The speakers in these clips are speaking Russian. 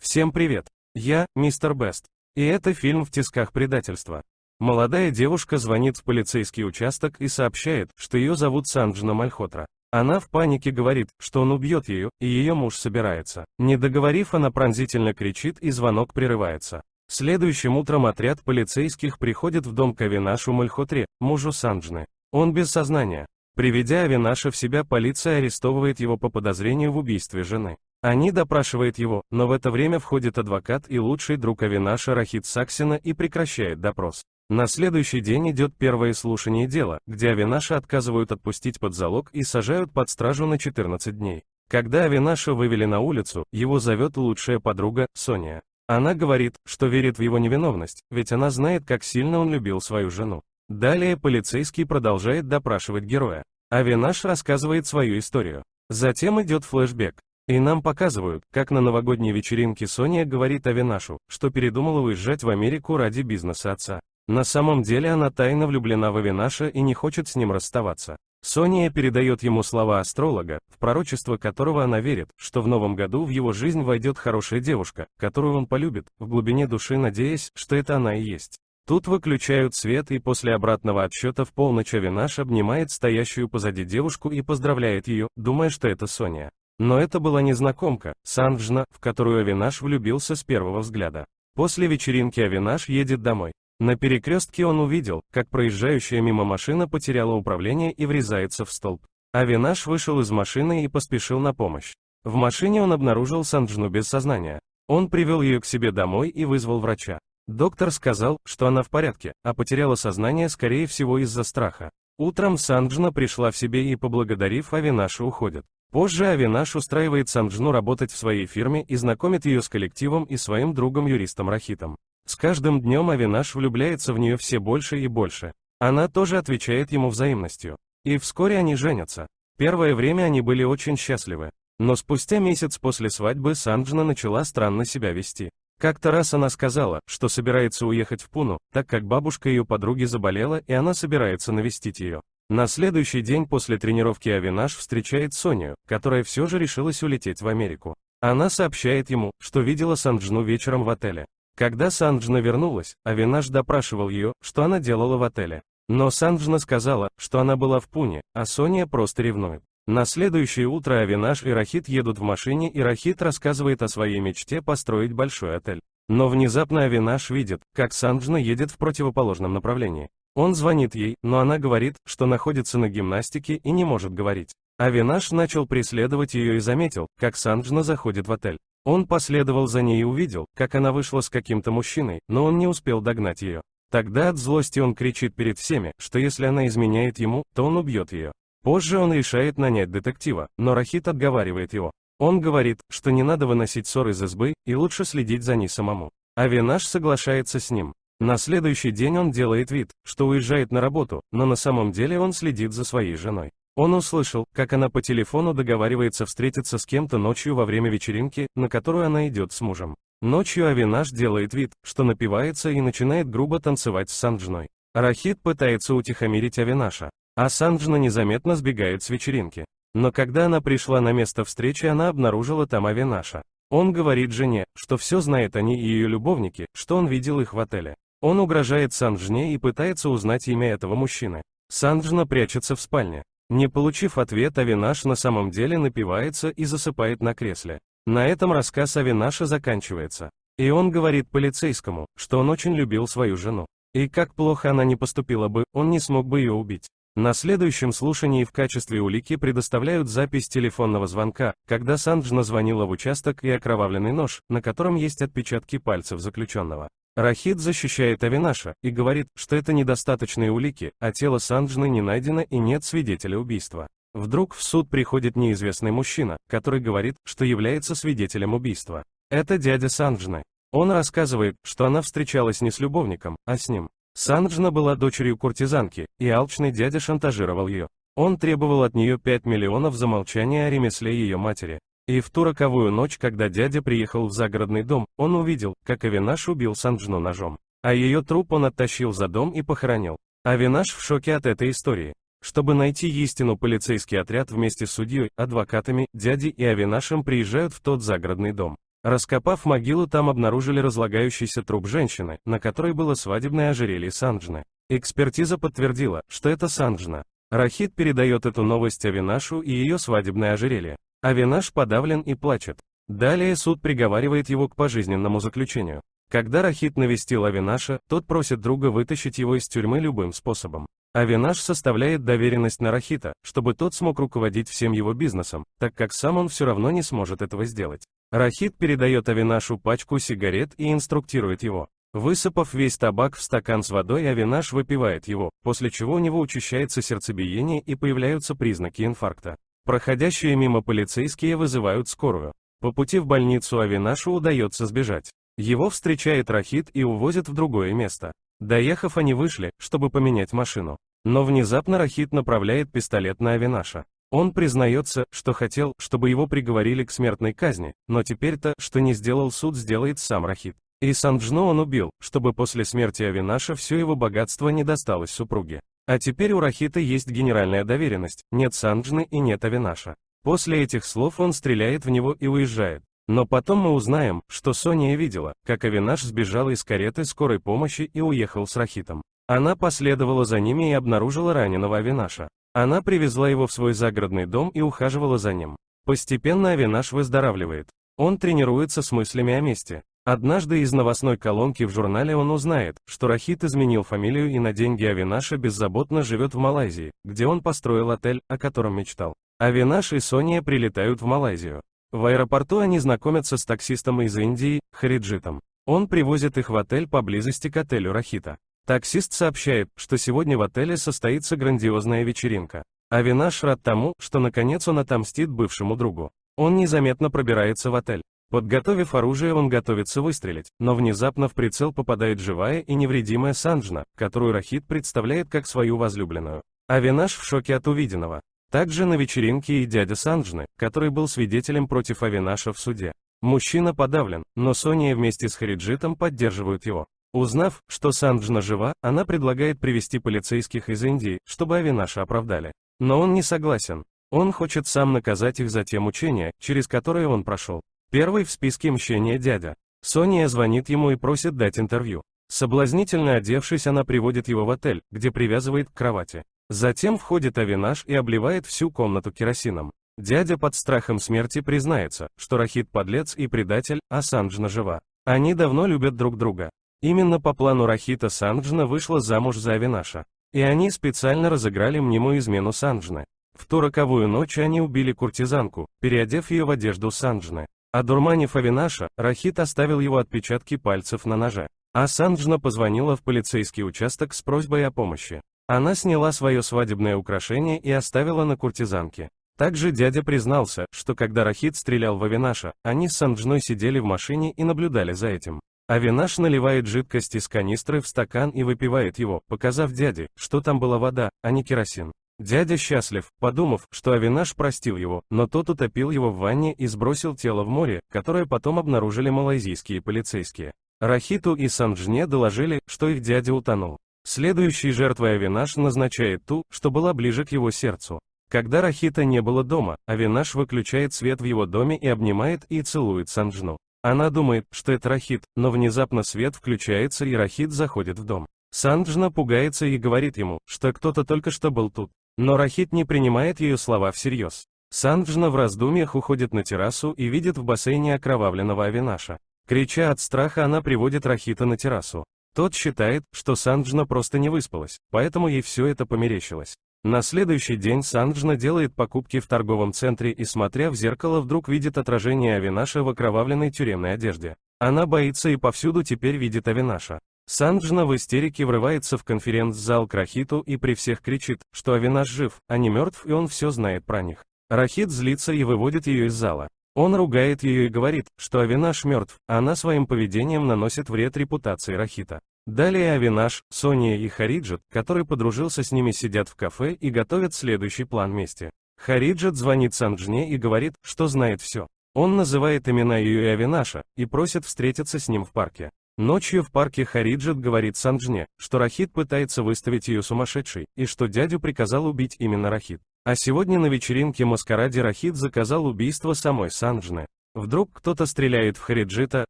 Всем привет! Я, мистер Бест. И это фильм «В тисках предательства». Молодая девушка звонит в полицейский участок и сообщает, что ее зовут Санджна Мальхотра. Она в панике говорит, что он убьет ее, и ее муж собирается. Не договорив, она пронзительно кричит, и звонок прерывается. Следующим утром отряд полицейских приходит в дом к Авинашу Мальхотре, мужу Санджны. Он без сознания. Приведя Авинаша в себя, полиция арестовывает его по подозрению в убийстве жены. Они допрашивают его, но в это время входит адвокат и лучший друг Авинаша Рахит Саксина и прекращает допрос. На следующий день идет первое слушание дела, где Авинаша отказывают отпустить под залог и сажают под стражу на 14 дней. Когда Авинаша вывели на улицу, его зовет лучшая подруга, Соня. Она говорит, что верит в его невиновность, ведь она знает, как сильно он любил свою жену. Далее полицейский продолжает допрашивать героя. Авинаш рассказывает свою историю. Затем идет флешбэк. И нам показывают, как на новогодней вечеринке Соня говорит Авинашу, что передумала уезжать в Америку ради бизнеса отца. На самом деле она тайно влюблена в Авинаша и не хочет с ним расставаться. Соня передает ему слова астролога, в пророчество которого она верит, что в новом году в его жизнь войдет хорошая девушка, которую он полюбит, в глубине души надеясь, что это она и есть. Тут выключают свет, и после обратного отсчета в полночь Авинаш обнимает стоящую позади девушку и поздравляет ее, думая, что это Соня. Но это была незнакомка, Санджна, в которую Авинаш влюбился с первого взгляда. После вечеринки Авинаш едет домой. На перекрестке он увидел, как проезжающая мимо машина потеряла управление и врезается в столб. Авинаш вышел из машины и поспешил на помощь. В машине он обнаружил Санджну без сознания. Он привел ее к себе домой и вызвал врача. Доктор сказал, что она в порядке, а потеряла сознание скорее всего из-за страха. Утром Санджна пришла в себе и, поблагодарив Авинаша, уходит. Позже Авинаш устраивает Санджну работать в своей фирме и знакомит ее с коллективом и своим другом-юристом Рахитом. С каждым днем Авинаш влюбляется в нее все больше и больше. Она тоже отвечает ему взаимностью. И вскоре они женятся. Первое время они были очень счастливы. Но спустя месяц после свадьбы Санджна начала странно себя вести. Как-то раз она сказала, что собирается уехать в Пуну, так как бабушка ее подруги заболела и она собирается навестить ее. На следующий день после тренировки Авинаш встречает Соню, которая все же решилась улететь в Америку. Она сообщает ему, что видела Санджну вечером в отеле. Когда Санджна вернулась, Авинаш допрашивал ее, что она делала в отеле. Но Санджна сказала, что она была в Пуне, а Соня просто ревнует. На следующее утро Авинаш и Рахит едут в машине, и Рахит рассказывает о своей мечте построить большой отель. Но внезапно Авинаш видит, как Санджна едет в противоположном направлении. Он звонит ей, но она говорит, что находится на гимнастике и не может говорить. Авинаш начал преследовать ее и заметил, как Санджна заходит в отель. Он последовал за ней и увидел, как она вышла с каким-то мужчиной, но он не успел догнать ее. Тогда от злости он кричит перед всеми, что если она изменяет ему, то он убьет ее. Позже он решает нанять детектива, но Рахит отговаривает его. Он говорит, что не надо выносить ссор из избы, и лучше следить за ней самому. Авинаш соглашается с ним. На следующий день он делает вид, что уезжает на работу, но на самом деле он следит за своей женой. Он услышал, как она по телефону договаривается встретиться с кем-то ночью во время вечеринки, на которую она идет с мужем. Ночью Авинаш делает вид, что напивается и начинает грубо танцевать с Санджной. Рахит пытается утихомирить Авинаша, а Санджна незаметно сбегает с вечеринки. Но когда она пришла на место встречи, она обнаружила там Авинаша. Он говорит жене, что все знает о ней и ее любовнике, что он видел их в отеле. Он угрожает Санджне и пытается узнать имя этого мужчины. Санджна прячется в спальне. Не получив ответ, Авинаш на самом деле напивается и засыпает на кресле. На этом рассказ Авинаша заканчивается. И он говорит полицейскому, что он очень любил свою жену. И как плохо она не поступила бы, он не смог бы ее убить. На следующем слушании в качестве улики предоставляют запись телефонного звонка, когда Санджна звонила в участок, и окровавленный нож, на котором есть отпечатки пальцев заключенного. Рахит защищает Авинаша и говорит, что это недостаточные улики, а тело Санджны не найдено и нет свидетеля убийства. Вдруг в суд приходит неизвестный мужчина, который говорит, что является свидетелем убийства. Это дядя Санджны. Он рассказывает, что она встречалась не с любовником, а с ним. Санджна была дочерью куртизанки, и алчный дядя шантажировал ее. Он требовал от нее 5 миллионов за молчание о ремесле ее матери. И в ту роковую ночь, когда дядя приехал в загородный дом, он увидел, как Авинаш убил Санджну ножом. А ее труп он оттащил за дом и похоронил. Авинаш в шоке от этой истории. Чтобы найти истину, полицейский отряд вместе с судьей, адвокатами, дядей и Авинашем приезжают в тот загородный дом. Раскопав могилу, там обнаружили разлагающийся труп женщины, на которой было свадебное ожерелье Санджны. Экспертиза подтвердила, что это Санджна. Рахит передает эту новость Авинашу и ее свадебное ожерелье. Авинаш подавлен и плачет. Далее суд приговаривает его к пожизненному заключению. Когда Рахит навестил Авинаша, тот просит друга вытащить его из тюрьмы любым способом. Авинаш составляет доверенность на Рахита, чтобы тот смог руководить всем его бизнесом, так как сам он все равно не сможет этого сделать. Рахит передает Авинашу пачку сигарет и инструктирует его. Высыпав весь табак в стакан с водой, Авинаш выпивает его, после чего у него учащается сердцебиение и появляются признаки инфаркта. Проходящие мимо полицейские вызывают скорую. По пути в больницу Авинашу удается сбежать. Его встречает Рахит и увозят в другое место. Доехав, они вышли, чтобы поменять машину. Но внезапно Рахит направляет пистолет на Авинаша. Он признается, что хотел, чтобы его приговорили к смертной казни, но теперь-то, что не сделал суд, сделает сам Рахит. И Санджну он убил, чтобы после смерти Авинаша все его богатство не досталось супруге. А теперь у Рахита есть генеральная доверенность, нет Санджны и нет Авинаша. После этих слов он стреляет в него и уезжает. Но потом мы узнаем, что Соня видела, как Авинаш сбежал из кареты скорой помощи и уехал с Рахитом. Она последовала за ними и обнаружила раненого Авинаша. Она привезла его в свой загородный дом и ухаживала за ним. Постепенно Авинаш выздоравливает. Он тренируется с мыслями о мести. Однажды из новостной колонки в журнале он узнает, что Рахит изменил фамилию и на деньги Авинаша беззаботно живет в Малайзии, где он построил отель, о котором мечтал. Авинаш и Соня прилетают в Малайзию. В аэропорту они знакомятся с таксистом из Индии, Хариджитом. Он привозит их в отель поблизости к отелю Рахита. Таксист сообщает, что сегодня в отеле состоится грандиозная вечеринка. Авинаш рад тому, что наконец он отомстит бывшему другу. Он незаметно пробирается в отель. Подготовив оружие, он готовится выстрелить, но внезапно в прицел попадает живая и невредимая Санджна, которую Рахит представляет как свою возлюбленную. Авинаш в шоке от увиденного. Также на вечеринке и дядя Санджны, который был свидетелем против Авинаша в суде. Мужчина подавлен, но Соня вместе с Хариджитом поддерживают его. Узнав, что Санджна жива, она предлагает привести полицейских из Индии, чтобы Авинаша оправдали. Но он не согласен. Он хочет сам наказать их за те мучения, через которые он прошел. Первый в списке мщения дядя. Соня звонит ему и просит дать интервью. Соблазнительно одевшись, она приводит его в отель, где привязывает к кровати. Затем входит Авинаш и обливает всю комнату керосином. Дядя под страхом смерти признается, что Рахит подлец и предатель, а Санджна жива. Они давно любят друг друга. Именно по плану Рахита Санджна вышла замуж за Авинаша. И они специально разыграли мнимую измену Санджны. В ту роковую ночь они убили куртизанку, переодев ее в одежду Санджны. Одурманив Авинаша, Рахит оставил его отпечатки пальцев на ноже. А Санджна позвонила в полицейский участок с просьбой о помощи. Она сняла свое свадебное украшение и оставила на куртизанке. Также дядя признался, что когда Рахит стрелял в Авинаша, они с Санджной сидели в машине и наблюдали за этим. Авинаш наливает жидкость из канистры в стакан и выпивает его, показав дяде, что там была вода, а не керосин. Дядя счастлив, подумав, что Авинаш простил его, но тот утопил его в ванне и сбросил тело в море, которое потом обнаружили малайзийские полицейские. Рахиту и Санджне доложили, что их дядя утонул. Следующей жертвой Авинаш назначает ту, что была ближе к его сердцу. Когда Рахита не было дома, Авинаш выключает свет в его доме и обнимает и целует Санджну. Она думает, что это Рахит, но внезапно свет включается и Рахит заходит в дом. Санджна пугается и говорит ему, что кто-то только что был тут. Но Рахит не принимает ее слова всерьез. Санджна в раздумьях уходит на террасу и видит в бассейне окровавленного Авинаша. Крича от страха, она приводит Рахита на террасу. Тот считает, что Санджна просто не выспалась, поэтому ей все это померещилось. На следующий день Санджна делает покупки в торговом центре и, смотря в зеркало, вдруг видит отражение Авинаша в окровавленной тюремной одежде. Она боится и повсюду теперь видит Авинаша. Санджна в истерике врывается в конференц-зал к Рахиту и при всех кричит, что Авинаш жив, а не мертв, и он все знает про них. Рахит злится и выводит ее из зала. Он ругает ее и говорит, что Авинаш мертв, а она своим поведением наносит вред репутации Рахита. Далее Авинаш, Соня и Хариджит, который подружился с ними, сидят в кафе и готовят следующий план мести. Хариджит звонит Санджне и говорит, что знает все. Он называет имена ее и Авинаша, и просит встретиться с ним в парке. Ночью в парке Хариджит говорит Санджне, что Рахит пытается выставить ее сумасшедшей, и что дядю приказал убить именно Рахит. А сегодня на вечеринке маскараде Рахит заказал убийство самой Санджны. Вдруг кто-то стреляет в Хариджита,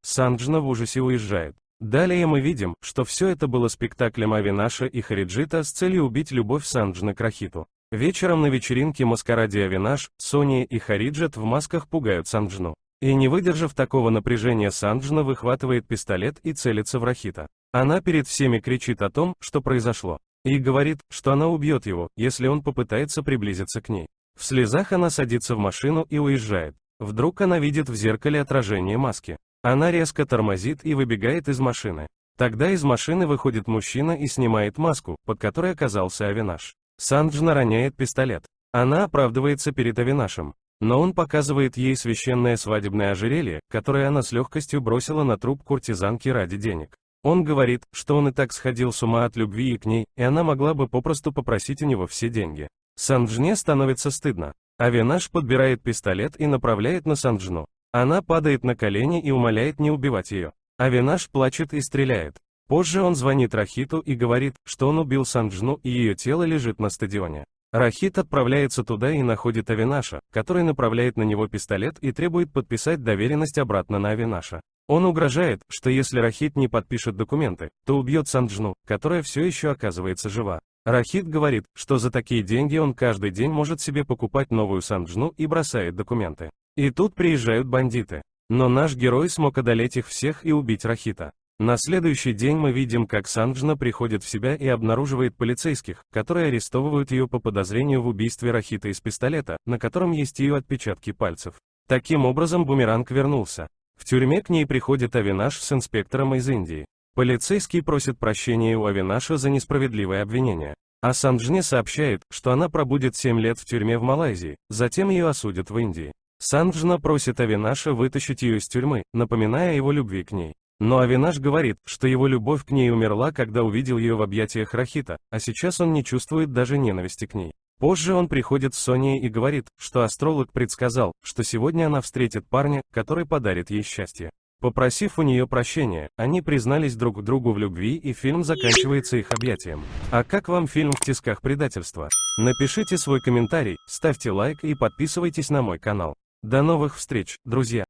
Санджна в ужасе уезжает. Далее мы видим, что все это было спектаклем Авинаша и Хариджита с целью убить любовь Санджны к Рахиту. Вечером на вечеринке маскараде Авинаш, Сония и Хариджит в масках пугают Санджну. И не выдержав такого напряжения, Санджна выхватывает пистолет и целится в Рахита. Она перед всеми кричит о том, что произошло, и говорит, что она убьет его, если он попытается приблизиться к ней. В слезах она садится в машину и уезжает. Вдруг она видит в зеркале отражение маски. Она резко тормозит и выбегает из машины. Тогда из машины выходит мужчина и снимает маску, под которой оказался Авинаш. Санджна роняет пистолет. Она оправдывается перед Авинашем. Но он показывает ей священное свадебное ожерелье, которое она с легкостью бросила на труп куртизанки ради денег. Он говорит, что он и так сходил с ума от любви и к ней, и она могла бы попросту попросить у него все деньги. Санджне становится стыдно. Авинаш подбирает пистолет и направляет на Санджну. Она падает на колени и умоляет не убивать ее. Авинаш плачет и стреляет. Позже он звонит Рахиту и говорит, что он убил Санджну и ее тело лежит на стадионе. Рахит отправляется туда и находит Авинаша, который направляет на него пистолет и требует подписать доверенность обратно на Авинаша. Он угрожает, что если Рахит не подпишет документы, то убьет Санджну, которая все еще оказывается жива. Рахит говорит, что за такие деньги он каждый день может себе покупать новую Санджну и бросает документы. И тут приезжают бандиты. Но наш герой смог одолеть их всех и убить Рахита. На следующий день мы видим, как Санджна приходит в себя и обнаруживает полицейских, которые арестовывают ее по подозрению в убийстве Рахита из пистолета, на котором есть ее отпечатки пальцев. Таким образом бумеранг вернулся. В тюрьме к ней приходит Авинаш с инспектором из Индии. Полицейский просит прощения у Авинаша за несправедливое обвинение. А Санджне сообщает, что она пробудет 7 лет в тюрьме в Малайзии, затем ее осудят в Индии. Санджна просит Авинаша вытащить ее из тюрьмы, напоминая о его любви к ней. Но Авинаш говорит, что его любовь к ней умерла, когда увидел ее в объятиях Рахита, а сейчас он не чувствует даже ненависти к ней. Позже он приходит с Соней и говорит, что астролог предсказал, что сегодня она встретит парня, который подарит ей счастье. Попросив у нее прощения, они признались друг другу в любви, и фильм заканчивается их объятием. А как вам фильм «В тисках предательства»? Напишите свой комментарий, ставьте лайк и подписывайтесь на мой канал. До новых встреч, друзья!